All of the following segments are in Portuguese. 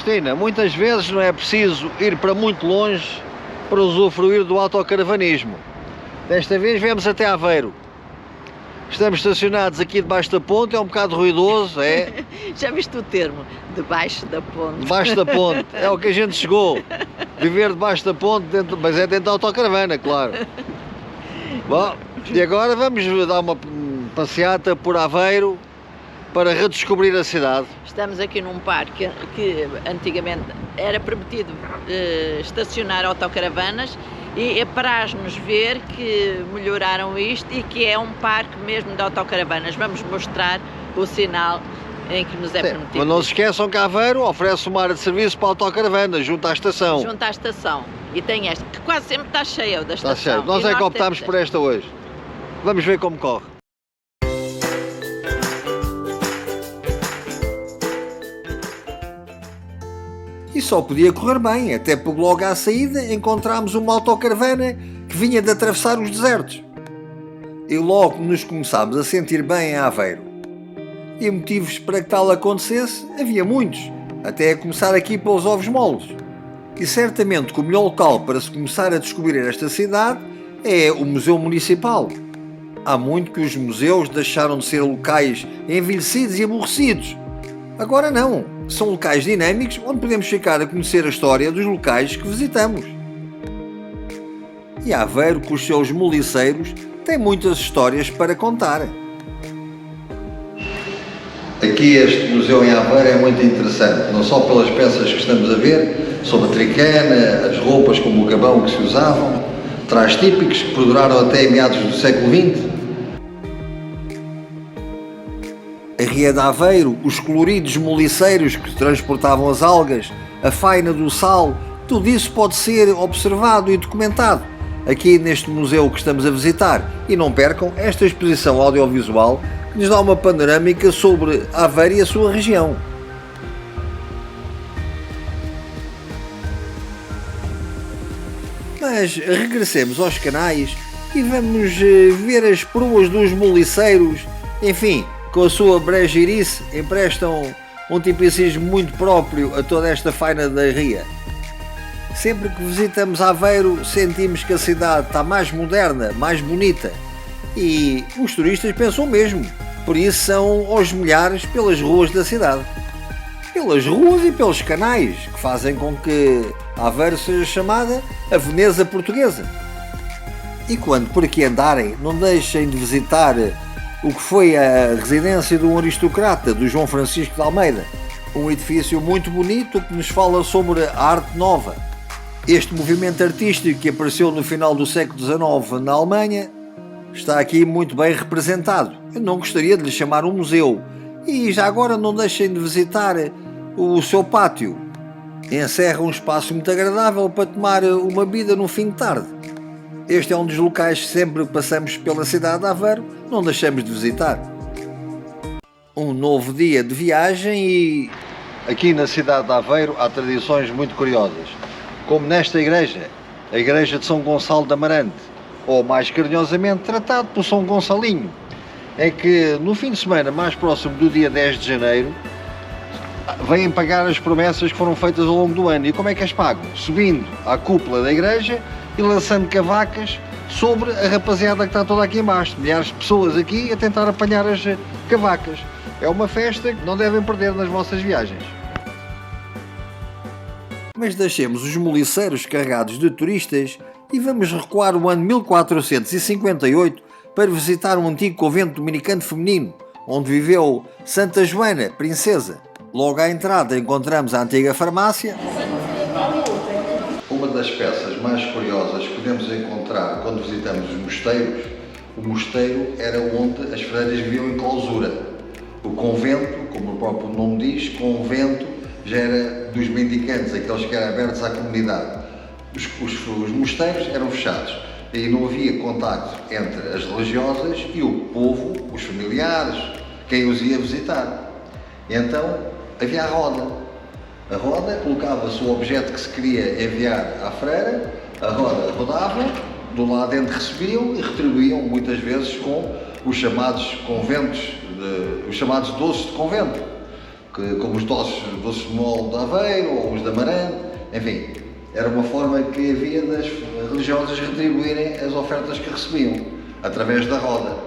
Cristina, muitas vezes não é preciso ir para muito longe para usufruir do autocaravanismo. Desta vez viemos até Aveiro. Estamos estacionados aqui debaixo da ponte, é um bocado ruidoso, é? Já viste o termo? Debaixo da ponte. Debaixo da ponte, é o que a gente chegou. Viver debaixo da ponte, mas é dentro da autocaravana, claro. Bom, e agora vamos dar uma passeata por Aveiro para redescobrir a cidade. Estamos aqui num parque que antigamente era permitido estacionar autocaravanas e apraz-nos ver que melhoraram isto e que é um parque mesmo de autocaravanas. Vamos mostrar o sinal em que nos é permitido. Mas não se esqueçam que Aveiro oferece uma área de serviço para autocaravanas junto à estação. Junto à estação. E tem esta, que quase sempre está cheia da estação. Está cheio. Nós é que optámos por esta hoje. Vamos ver como corre. E só podia correr bem, até porque logo à saída encontramos uma autocaravana que vinha de atravessar os desertos. E logo nos começámos a sentir bem em Aveiro. E motivos para que tal acontecesse havia muitos, até a começar aqui pelos ovos moles. E certamente que o melhor local para se começar a descobrir esta cidade é o Museu Municipal. Há muito que os museus deixaram de ser locais envelhecidos e aborrecidos. Agora não, são locais dinâmicos onde podemos ficar a conhecer a história dos locais que visitamos. E Aveiro, com os seus moliceiros, tem muitas histórias para contar. Aqui este museu em Aveiro é muito interessante, não só pelas peças que estamos a ver, sobre a tricana, as roupas como o gabão que se usavam, trajes típicos que perduraram até meados do século XX. A Ria de Aveiro, os coloridos moliceiros que transportavam as algas, a faina do sal, tudo isso pode ser observado e documentado aqui neste museu que estamos a visitar. E não percam esta exposição audiovisual que nos dá uma panorâmica sobre Aveiro e a sua região. Mas regressemos aos canais e vamos ver as proas dos moliceiros, enfim, com a sua brejeirice, emprestam um tipicismo muito próprio a toda esta faina da Ria. Sempre que visitamos Aveiro, sentimos que a cidade está mais moderna, mais bonita. E os turistas pensam o mesmo, por isso são aos milhares pelas ruas da cidade. Pelas ruas e pelos canais, que fazem com que Aveiro seja chamada a Veneza portuguesa. E quando por aqui andarem, não deixem de visitar o que foi a residência de um aristocrata, do João Francisco de Almeida. Um edifício muito bonito que nos fala sobre a arte nova. Este movimento artístico que apareceu no final do século XIX na Alemanha está aqui muito bem representado. Eu não gostaria de lhe chamar um museu. E já agora não deixem de visitar o seu pátio. Encerra um espaço muito agradável para tomar uma bebida no fim de tarde. Este é um dos locais que sempre passamos pela cidade de Aveiro, não deixamos de visitar. Um novo dia de viagem e... Aqui na cidade de Aveiro há tradições muito curiosas, como nesta igreja, a igreja de São Gonçalo de Amarante, ou mais carinhosamente tratado por São Gonçalinho. É que no fim de semana, mais próximo do dia 10 de janeiro, vêm pagar as promessas que foram feitas ao longo do ano. E como é que as pagam? Subindo à cúpula da igreja e lançando cavacas sobre a rapaziada que está toda aqui embaixo. Milhares de pessoas aqui a tentar apanhar as cavacas. É uma festa que não devem perder nas vossas viagens. Mas deixemos os moliceiros carregados de turistas e vamos recuar o ano 1458 para visitar um antigo convento dominicano feminino, onde viveu Santa Joana, princesa. Logo à entrada encontramos a antiga farmácia. Uma das peças mais curiosas que podemos encontrar quando visitamos os mosteiros, o mosteiro era onde as freiras viviam em clausura. O convento, como o próprio nome diz, convento já era dos mendicantes, aqueles que eram abertos à comunidade. Os mosteiros eram fechados e não havia contacto entre as religiosas e o povo, os familiares, quem os ia visitar. E então havia a roda. A roda colocava-se o objeto que se queria enviar à freira, a roda rodava, do lado dentro recebiam e retribuíam muitas vezes com os chamados conventos, os chamados doces de convento, como os doces de mole de Aveiro ou os de Amarante, enfim, era uma forma que havia das religiosas retribuírem as ofertas que recebiam, através da roda.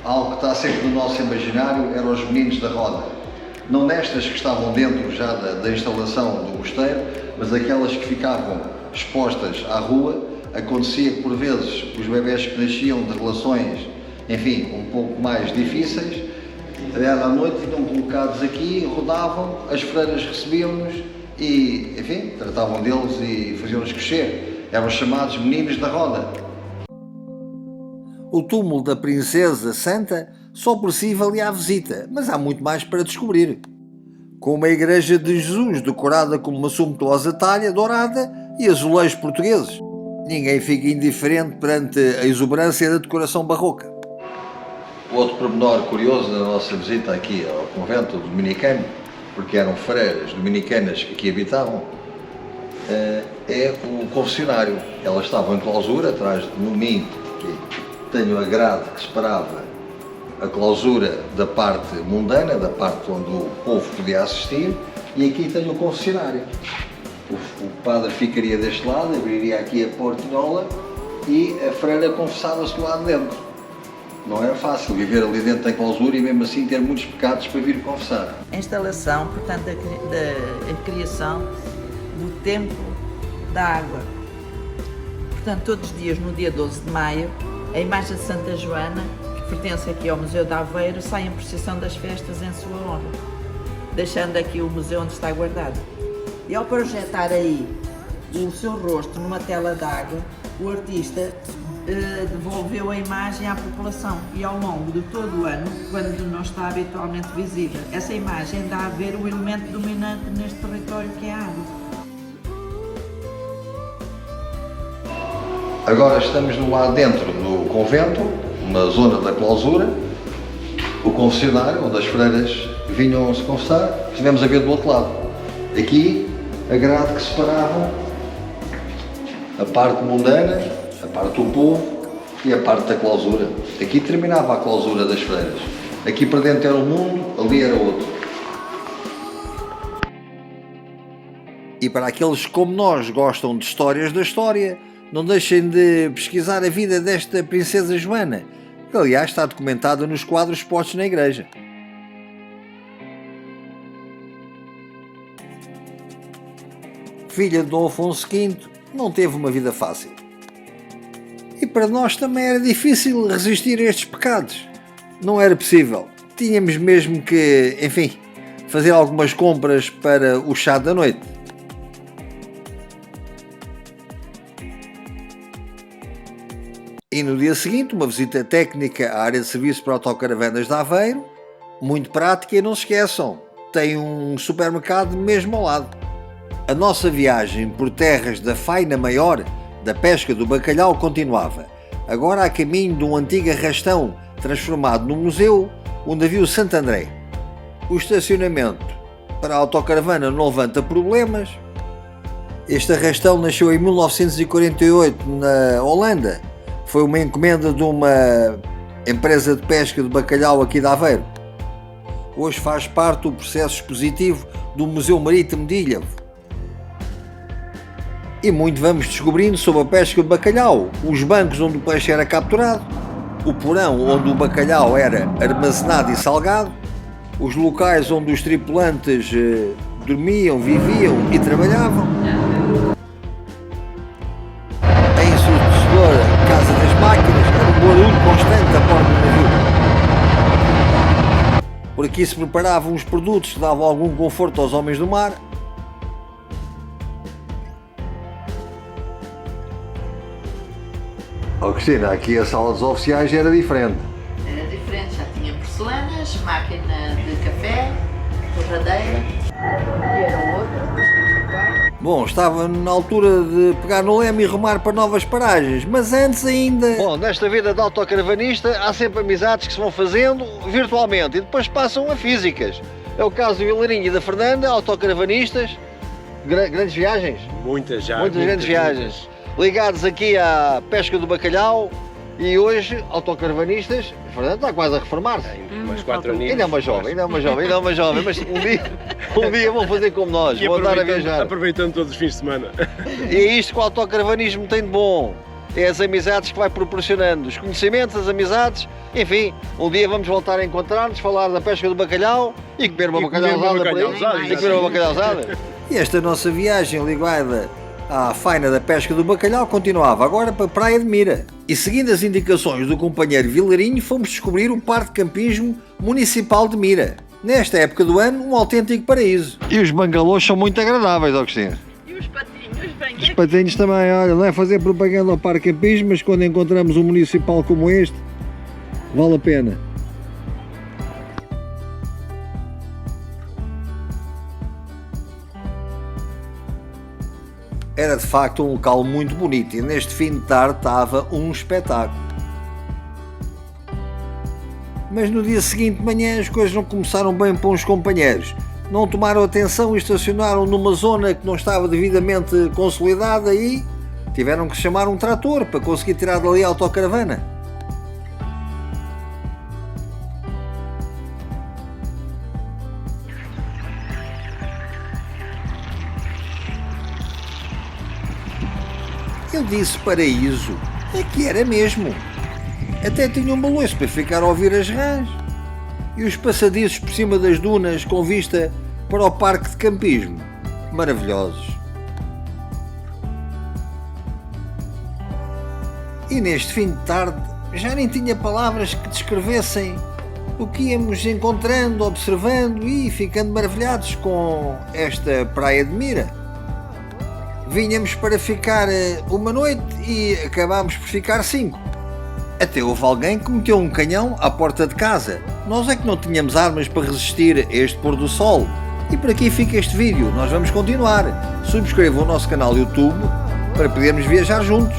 Algo que está sempre no nosso imaginário eram os meninos da roda. Não nestas que estavam dentro já da instalação do mosteiro, mas aquelas que ficavam expostas à rua. Acontecia que por vezes os bebés que nasciam de relações, enfim, um pouco mais difíceis, à noite ficam colocados aqui, rodavam, as freiras recebiam-nos e, enfim, tratavam deles e faziam-nos crescer. Eram chamados meninos da roda. O túmulo da Princesa Santa só por si valia a visita, mas há muito mais para descobrir. Com uma igreja de Jesus decorada com uma sumptuosa talha dourada e azulejos portugueses. Ninguém fica indiferente perante a exuberância da decoração barroca. Outro pormenor curioso da nossa visita aqui ao convento dominicano, porque eram freiras dominicanas que aqui habitavam, é o confessionário. Elas estavam em clausura, atrás de mim, que tenho a grade que separava a clausura da parte mundana, da parte onde o povo podia assistir, e aqui tenho o confessionário. O padre ficaria deste lado, abriria aqui a portinhola e a freira confessava-se lá dentro. Não era fácil viver ali dentro da clausura e mesmo assim ter muitos pecados para vir confessar. A instalação, portanto, a criação do Templo da Água. Portanto, todos os dias, no dia 12 de maio, a imagem de Santa Joana, que pertence aqui ao Museu de Aveiro, sai em procissão das festas em sua honra, deixando aqui o museu onde está guardado. E ao projetar aí o seu rosto numa tela d'água, o artista devolveu a imagem à população e ao longo de todo o ano, quando não está habitualmente visível. Essa imagem dá a ver o elemento dominante neste território que é a água. Agora estamos lá dentro do convento, na zona da clausura, o confessionário, onde as freiras vinham se confessar, estivemos a ver do outro lado. Aqui, a grade que separava a parte mundana, a parte do povo e a parte da clausura. Aqui terminava a clausura das freiras. Aqui para dentro era um mundo, ali era outro. E para aqueles como nós gostam de histórias da história, não deixem de pesquisar a vida desta Princesa Joana, que aliás está documentada nos quadros expostos na igreja. Filha de Dom Afonso V, não teve uma vida fácil. E para nós também era difícil resistir a estes pecados. Não era possível. Tínhamos mesmo que, enfim, fazer algumas compras para o chá da noite. E no dia seguinte, uma visita técnica à área de serviço para autocaravanas de Aveiro, muito prática, e não se esqueçam, tem um supermercado mesmo ao lado. A nossa viagem por terras da faina maior, da pesca do bacalhau, continuava, agora a caminho de um antigo arrastão transformado num museu, o navio Santo André. O estacionamento para a autocaravana não levanta problemas. Este arrastão nasceu em 1948 na Holanda. Foi uma encomenda de uma empresa de pesca de bacalhau aqui de Aveiro. Hoje faz parte do processo expositivo do Museu Marítimo de Ilhavo. E muito vamos descobrindo sobre a pesca de bacalhau, os bancos onde o peixe era capturado, o porão onde o bacalhau era armazenado e salgado, os locais onde os tripulantes dormiam, viviam e trabalhavam, a ensurdecedora Casa das Máquinas, era um barulho constante a bordo do navio. Por aqui se preparavam os produtos que davam algum conforto aos homens do mar. Oh, Cristina, aqui a sala dos oficiais era diferente. Era diferente, já tinha porcelanas, máquina de café, torradeira e era outra. Bom, estava na altura de pegar no leme e rumar para novas paragens, mas antes ainda... Bom, nesta vida de autocaravanista há sempre amizades que se vão fazendo virtualmente e depois passam a físicas. É o caso do Vilarinho e da Fernanda, autocaravanistas, grandes viagens? Muitas já. Muitas grandes viagens. Ligados aqui à pesca do bacalhau E hoje, autocaravanistas, o Fernando está quase a reformar-se. Mais 4 aninhos. Ainda é uma jovem, ainda é uma jovem, ainda é uma jovem, mas um dia vão fazer como nós, E vão andar a viajar. aproveitando todos os fins de semana. E é isto que o autocaravanismo tem de bom. É as amizades que vai proporcionando, os conhecimentos, as amizades. Enfim, um dia vamos voltar a encontrar-nos, falar da pesca do bacalhau e comer uma bacalhauzada por aí. E comer uma bacalhauzada. E esta nossa viagem ligada à faina da pesca do bacalhau continuava agora para a Praia de Mira. E seguindo as indicações do companheiro Vilarinho, fomos descobrir o Parque de Campismo Municipal de Mira. Nesta época do ano, um autêntico paraíso. E os bangalôs são muito agradáveis, Agostinho. E os patinhos, bem, Os patinhos também, olha, não é fazer propaganda ao Parque Campismo, mas quando encontramos um municipal como este, vale a pena. Era de facto um local muito bonito e neste fim de tarde estava um espetáculo. Mas no dia seguinte de manhã as coisas não começaram bem para uns companheiros. Não tomaram atenção e estacionaram numa zona que não estava devidamente consolidada e tiveram que chamar um trator para conseguir tirar dali a autocaravana. Eu disse paraíso, é que era mesmo. Até tinha um balanço para ficar a ouvir as rãs. E os passadiços por cima das dunas com vista para o parque de campismo. Maravilhosos. E neste fim de tarde já nem tinha palavras que descrevessem o que íamos encontrando, observando e ficando maravilhados com esta Praia de Mira. Vinhamos para ficar uma noite e acabámos por ficar 5. Até houve alguém que meteu um canhão à porta de casa. Nós é que não tínhamos armas para resistir a este pôr do sol. E por aqui fica este vídeo. Nós vamos continuar. Subscrevam o nosso canal YouTube para podermos viajar juntos.